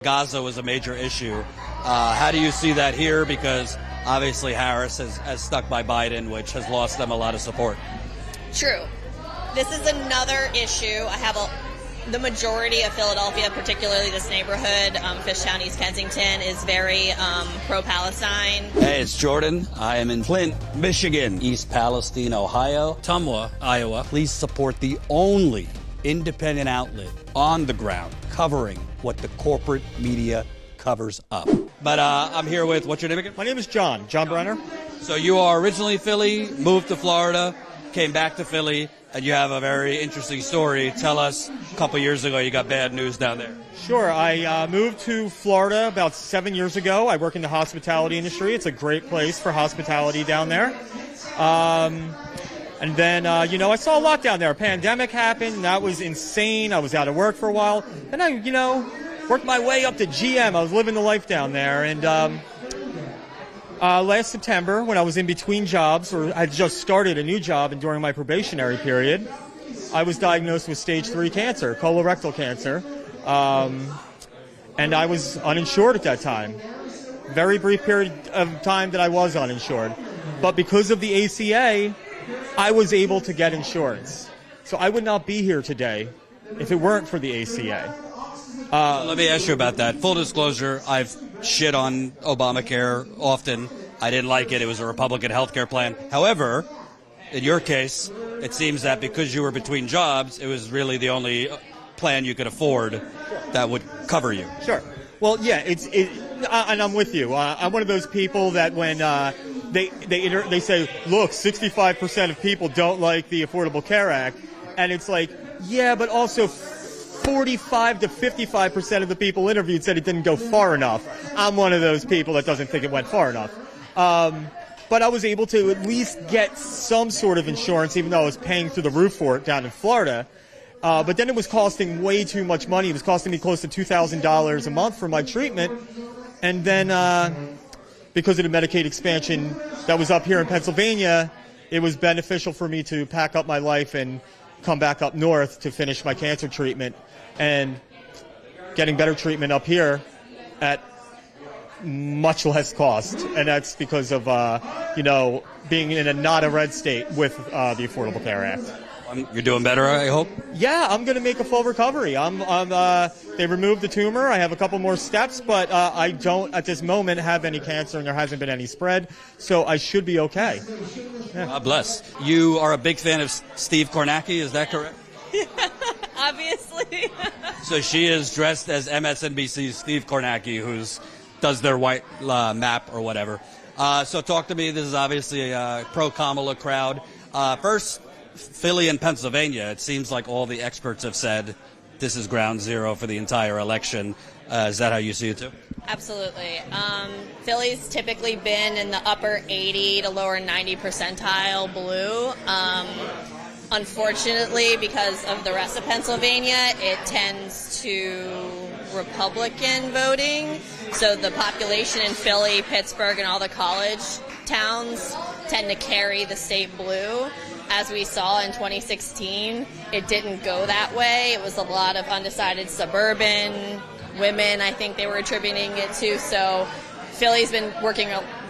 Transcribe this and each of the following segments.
Gaza was a major issue. How do you see that here? Because obviously Harris has stuck by Biden, which has lost them a lot of support. True. This is another issue. I have the majority of Philadelphia, particularly this neighborhood, Fishtown, East Kensington, is very pro-Palestine. Hey, it's Jordan. I am in Flint, Michigan, East Palestine, Ohio, Tumwa, Iowa. Please support the only independent outlet on the ground covering what the corporate media covers up. But I'm here with, what's your name again? My name is John Brenner. So you are originally Philly, moved to Florida, came back to Philly, and you have a very interesting story. Tell us, a couple years ago, you got bad news down there. Sure. I moved to Florida about 7 years ago. I work in the hospitality industry. It's a great place for hospitality down there. And then, I saw a lot down there. A pandemic happened. That was insane. I was out of work for a while. Then I, worked my way up to GM. I was living the life down there. And last September, when I was in between jobs, or I just started a new job and during my probationary period, I was diagnosed with stage 3 cancer, colorectal cancer. And I was uninsured at that time. Very brief period of time that I was uninsured. But because of the ACA, I was able to get insurance. So I would not be here today if it weren't for the ACA. Let me ask you about that. Full disclosure, I've shit on Obamacare often. I didn't like it. It was a Republican health care plan. However, in your case, it seems that because you were between jobs, it was really the only plan you could afford that would cover you. Sure. Well, yeah, and I'm with you. I'm one of those people that when they say, look, 65% of people don't like the Affordable Care Act, and it's like, yeah, but also 45 to 55% of the people interviewed said it didn't go far enough. I'm one of those people that doesn't think it went far enough. But I was able to at least get some sort of insurance, even though I was paying through the roof for it down in Florida. But then it was costing way too much money. It was costing me close to $2,000 a month for my treatment. And then because of the Medicaid expansion that was up here in Pennsylvania, it was beneficial for me to pack up my life and come back up north to finish my cancer treatment. And getting better treatment up here at much less cost. And that's because of, being in a not a red state with the Affordable Care Act. You're doing better, I hope? Yeah, I'm going to make a full recovery. They removed the tumor. I have a couple more steps, but I don't, at this moment, have any cancer, and there hasn't been any spread, so I should be okay. Yeah. God bless. You are a big fan of Steve Kornacki, is that correct? Yeah, obviously. So she is dressed as MSNBC's Steve Kornacki, who does their white map or whatever. So talk to me. This is obviously a pro-Kamala crowd. First, Philly and Pennsylvania, it seems like all the experts have said this is ground zero for the entire election. Is that how you see it too? Absolutely. Philly's typically been in the upper 80 to lower 90 percentile blue. Unfortunately, because of the rest of Pennsylvania, it tends to Republican voting. So the population in Philly, Pittsburgh, and all the college towns tend to carry the state blue. As we saw in 2016, it didn't go that way. It was a lot of undecided suburban women, I think they were attributing it to. So Philly's been working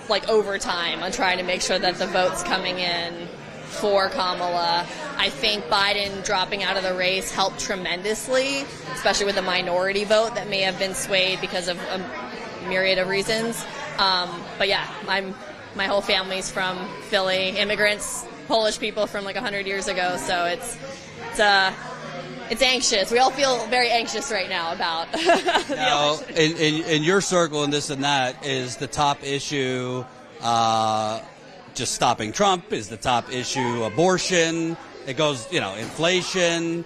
like overtime on trying to make sure that the vote's coming in for Kamala. I think Biden dropping out of the race helped tremendously, especially with the minority vote that may have been swayed because of a myriad of reasons. But yeah, my whole family's from Philly, immigrants, Polish people from like 100 years ago, so it's anxious. We all feel very anxious right now about the election. In your circle and this and that, is the top issue just stopping Trump? Is the top issue abortion? It goes, inflation,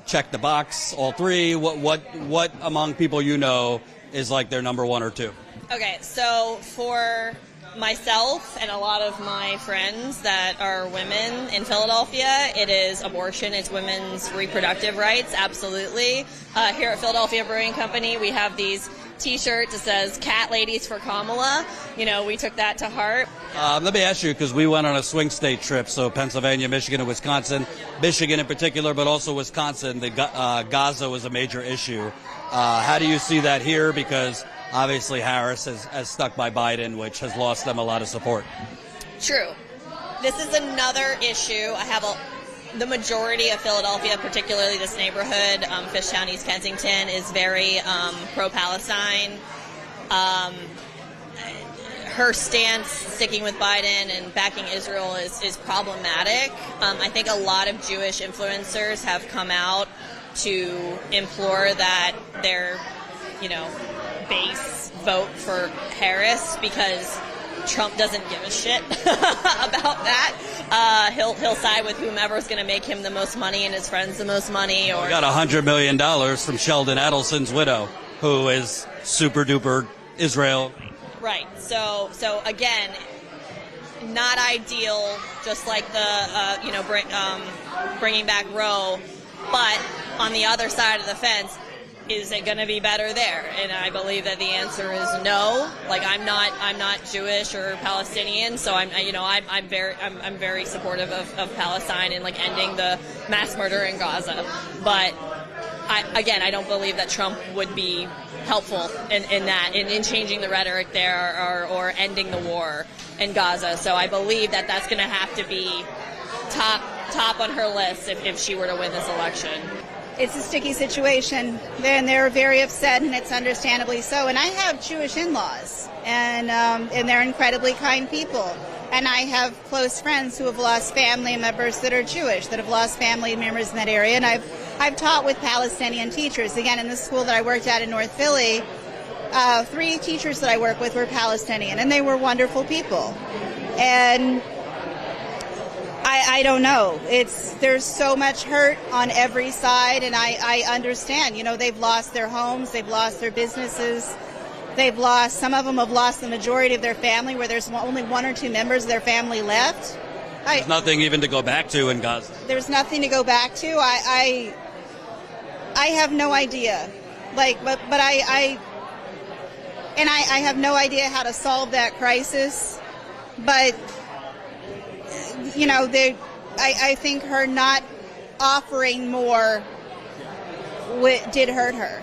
check the box, all three. What among people is like their number one or two? Okay, so for myself and a lot of my friends that are women in Philadelphia, it is abortion, it's women's reproductive rights, absolutely. Here at Philadelphia Brewing Company, we have these T-shirt that says "Cat Ladies for Kamala." We took that to heart. Let me ask you, because we went on a swing state trip, so Pennsylvania, Michigan, and Wisconsin. Michigan in particular, but also Wisconsin, Gaza was a major issue. How do you see that here? Because obviously Harris has stuck by Biden, which has lost them a lot of support. True. This is another issue. The majority of Philadelphia, particularly this neighborhood, Fishtown, East Kensington, is very pro-Palestine. Her stance, sticking with Biden and backing Israel, is problematic. I think a lot of Jewish influencers have come out to implore that their, base vote for Harris because Trump doesn't give a shit about that. He'll side with whomever is going to make him the most money and his friends the most money. Or We got $100 million from Sheldon Adelson's widow, who is super duper Israel. Right. So again, not ideal. Just like the bringing back Roe, but on the other side of the fence, is it going to be better there? And I believe that the answer is no. Like I'm not Jewish or Palestinian, so I'm very supportive of Palestine and ending the mass murder in Gaza. But I don't believe that Trump would be helpful in changing the rhetoric there or ending the war in Gaza. So I believe that that's going to have to be top on her list if she were to win this election. It's a sticky situation, and they're very upset, and it's understandably so. And I have Jewish in-laws, and they're incredibly kind people. And I have close friends who have lost family members that are Jewish, that have lost family members in that area. And I've taught with Palestinian teachers. Again, in the school that I worked at in North Philly, 3 teachers that I work with were Palestinian, and they were wonderful people. And I don't know. There's so much hurt on every side, and I understand. They've lost their homes, they've lost their businesses, some of them have lost the majority of their family, where there's only 1 or 2 members of their family left. There's nothing even to go back to in Gaza. There's nothing to go back to. I have no idea. But I have no idea how to solve that crisis. But I think her not offering more did hurt her.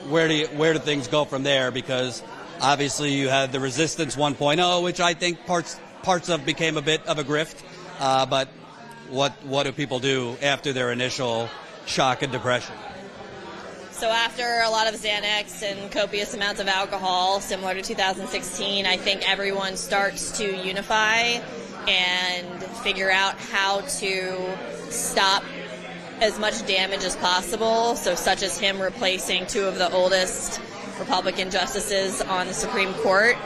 Where do things go from there? Because obviously you had the Resistance 1.0, which I think parts of became a bit of a grift. But what do people do after their initial shock and depression? So after a lot of Xanax and copious amounts of alcohol, similar to 2016, I think everyone starts to unify and figure out how to stop as much damage as possible, so such as him replacing 2 of the oldest Republican justices on the Supreme Court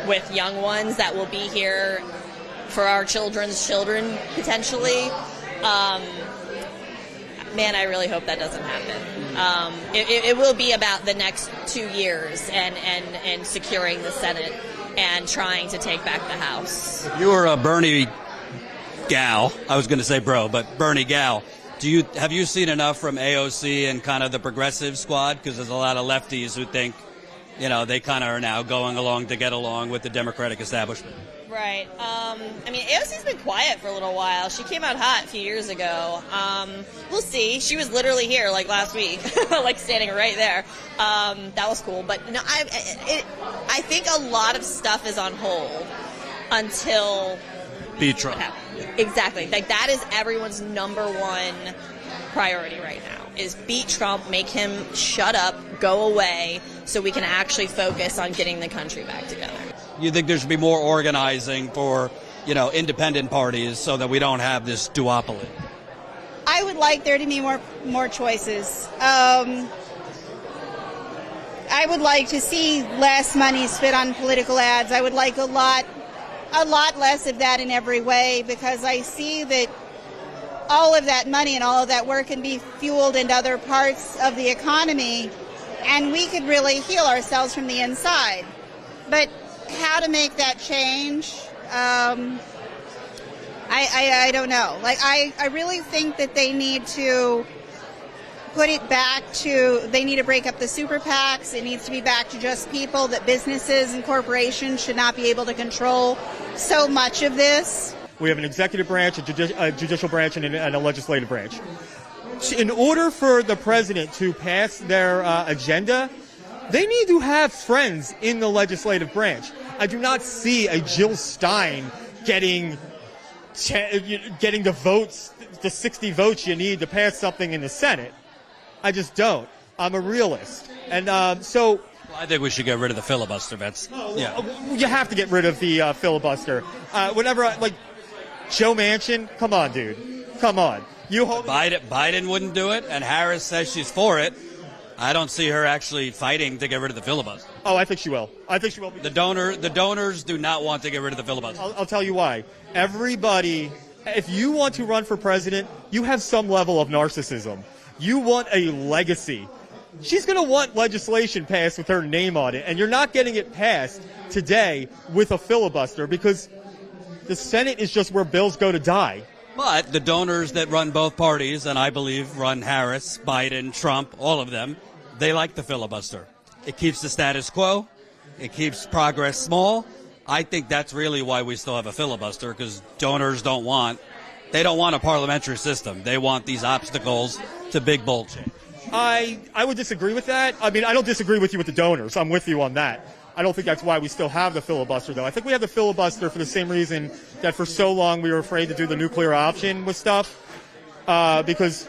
with young ones that will be here for our children's children, potentially. Man, I really hope that doesn't happen. It will be about the next 2 years and securing the Senate and trying to take back the House. If you were a Bernie gal, I was going to say bro, but Bernie gal, have you seen enough from AOC and kind of the progressive squad? Because there's a lot of lefties who think, they kind of are now going along to get along with the Democratic establishment. Right. AOC's been quiet for a little while. She came out hot a few years ago. We'll see. She was literally here last week, standing right there. That was cool. But no, I think a lot of stuff is on hold until Beat Trump. Exactly. That is everyone's number one priority right now, is beat Trump, make him shut up, go away, so we can actually focus on getting the country back together. You think there should be more organizing for, independent parties so that we don't have this duopoly? I would like there to be more choices. I would like to see less money spent on political ads. I would like a lot less of that in every way, because I see that all of that money and all of that work can be fueled into other parts of the economy, and we could really heal ourselves from the inside. But how to make that change, I don't know. I really think that they need to put it back to, they need to break up the super PACs. It needs to be back to just people, that businesses and corporations should not be able to control so much of this. We have an executive branch, a judicial branch, and a legislative branch. In order for the president to pass their agenda, they need to have friends in the legislative branch. I do not see a Jill Stein getting the votes, the 60 votes you need to pass something in the Senate. I just don't. I'm a realist. And so... I think we should get rid of the filibuster. You have to get rid of the filibuster. Like Joe Manchin, come on, dude. Come on. Biden wouldn't do it, and Harris says she's for it. I don't see her actually fighting to get rid of the filibuster. Oh, I think she will. The donors do not want to get rid of the filibuster. I'll tell you why. Everybody, if you want to run for president, you have some level of narcissism. You want a legacy. She's going to want legislation passed with her name on it, and you're not getting it passed today with a filibuster because the Senate is just where bills go to die. But the donors that run both parties, and I believe run Harris, Biden, Trump, all of them, they like the filibuster. It keeps the status quo. It keeps progress small. I think that's really why we still have a filibuster, because donors don't want a parliamentary system. They want these obstacles to big, bold change. I would disagree with that. I mean, I don't disagree with you with the donors. I'm with you on that. I don't think that's why we still have the filibuster, though. I think we have the filibuster for the same reason that for so long we were afraid to do the nuclear option with stuff. Because,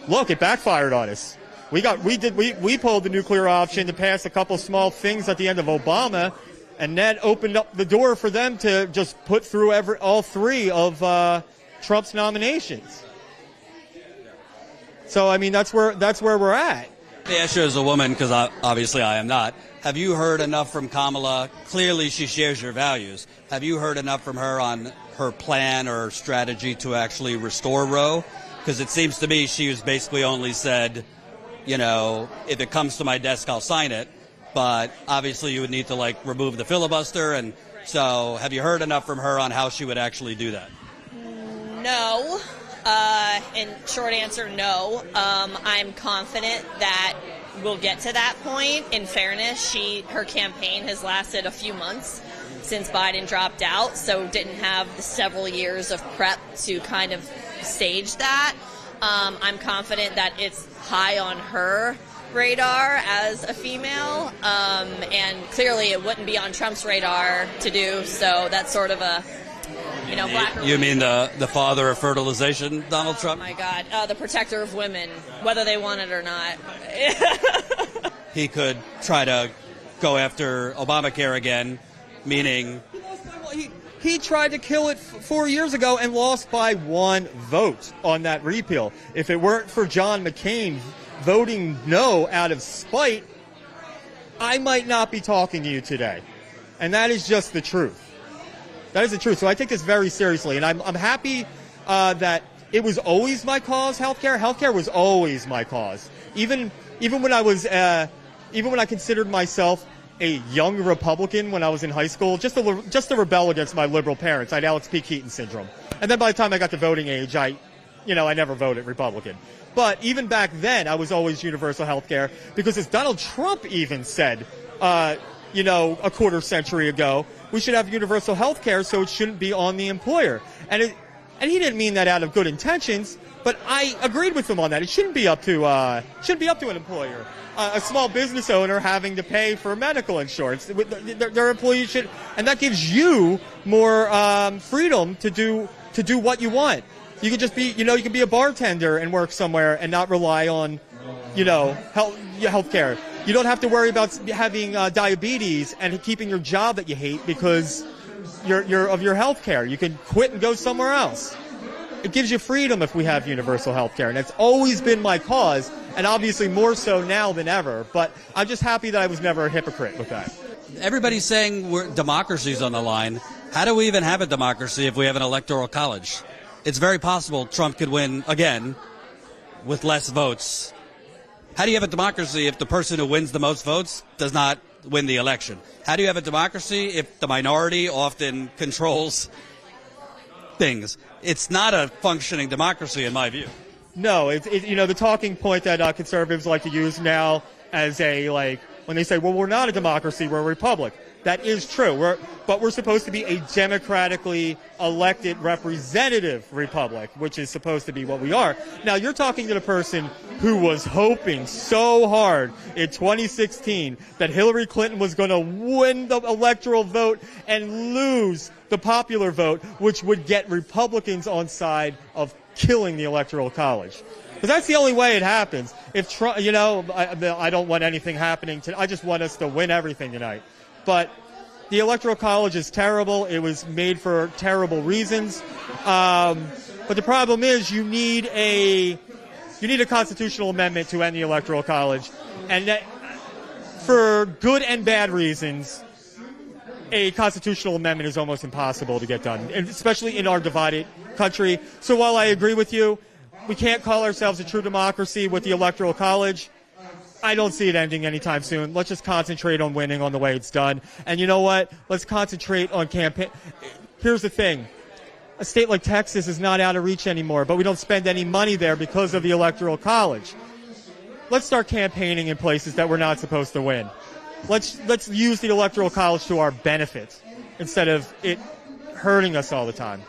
look, it backfired on us. We pulled the nuclear option to pass a couple small things at the end of Obama, and that opened up the door for them to just put through all three of Trump's nominations. So, I mean, that's where we're at. Let me ask you as a woman, because obviously I am not. Have you heard enough from Kamala? Clearly she shares your values. Have you heard enough from her on her plan or strategy to actually restore Roe? Because it seems to me she was basically only said, if it comes to my desk, I'll sign it. But obviously you would need to, remove the filibuster. And so have you heard enough from her on how she would actually do that? No. And short answer, no. I'm confident that we'll get to that point. In fairness, her campaign has lasted a few months since Biden dropped out, so didn't have the several years of prep to kind of stage that. I'm confident that it's high on her radar as a female, and clearly it wouldn't be on Trump's radar to do, so that's sort of a black or You mean the father of fertilization, Donald Trump? Oh, my God. The protector of women, whether they want it or not. He could try to go after Obamacare again, meaning... He tried to kill it 4 years ago and lost by one vote on that repeal. If it weren't for John McCain voting no out of spite, I might not be talking to you today. And that is just the truth. That is the truth. So I take this very seriously, and I'm happy that it was always my cause. Healthcare was always my cause. Even when I was even when I considered myself a young Republican when I was in high school, just to rebel against my liberal parents. I had Alex P. Keaton syndrome, and then by the time I got to voting age, I never voted Republican. But even back then, I was always universal healthcare because, as Donald Trump even said, a quarter century ago, we should have universal health care, so it shouldn't be on the employer. And he didn't mean that out of good intentions, but I agreed with him on that. It shouldn't be up to an employer. A small business owner having to pay for medical insurance. Their employees should, and that gives you more freedom to do what you want. You can just be, you can be a bartender and work somewhere and not rely on, health care. You don't have to worry about having diabetes and keeping your job that you hate because you're of your health care. You can quit and go somewhere else. It gives you freedom if we have universal health care, and it's always been my cause, and obviously more so now than ever. But I'm just happy that I was never a hypocrite with that. Everybody's saying democracy's on the line. How do we even have a democracy if we have an electoral college? It's very possible Trump could win again with less votes. How do you have a democracy if the person who wins the most votes does not win the election? How do you have a democracy if the minority often controls things? It's not a functioning democracy in my view. No, the talking point that conservatives like to use now as when they say, well, we're not a democracy, we're a republic. That is true. But we're supposed to be a democratically elected representative republic, which is supposed to be what we are. Now, you're talking to the person who was hoping so hard in 2016 that Hillary Clinton was going to win the electoral vote and lose the popular vote, which would get Republicans on side of killing the Electoral College. Because that's the only way it happens. If Trump, I don't want anything happening. I just want us to win everything tonight. But the Electoral College is terrible. It was made for terrible reasons. But the problem is you need a constitutional amendment to end the Electoral College. And that, for good and bad reasons, a constitutional amendment is almost impossible to get done, and especially in our divided country. So while I agree with you, we can't call ourselves a true democracy with the Electoral College. I don't see it ending anytime soon. Let's just concentrate on winning on the way it's done. And you know what? Let's concentrate on campaign. Here's the thing. A state like Texas is not out of reach anymore, but we don't spend any money there because of the Electoral College. Let's start campaigning in places that we're not supposed to win. Let's use the Electoral College to our benefit instead of it hurting us all the time.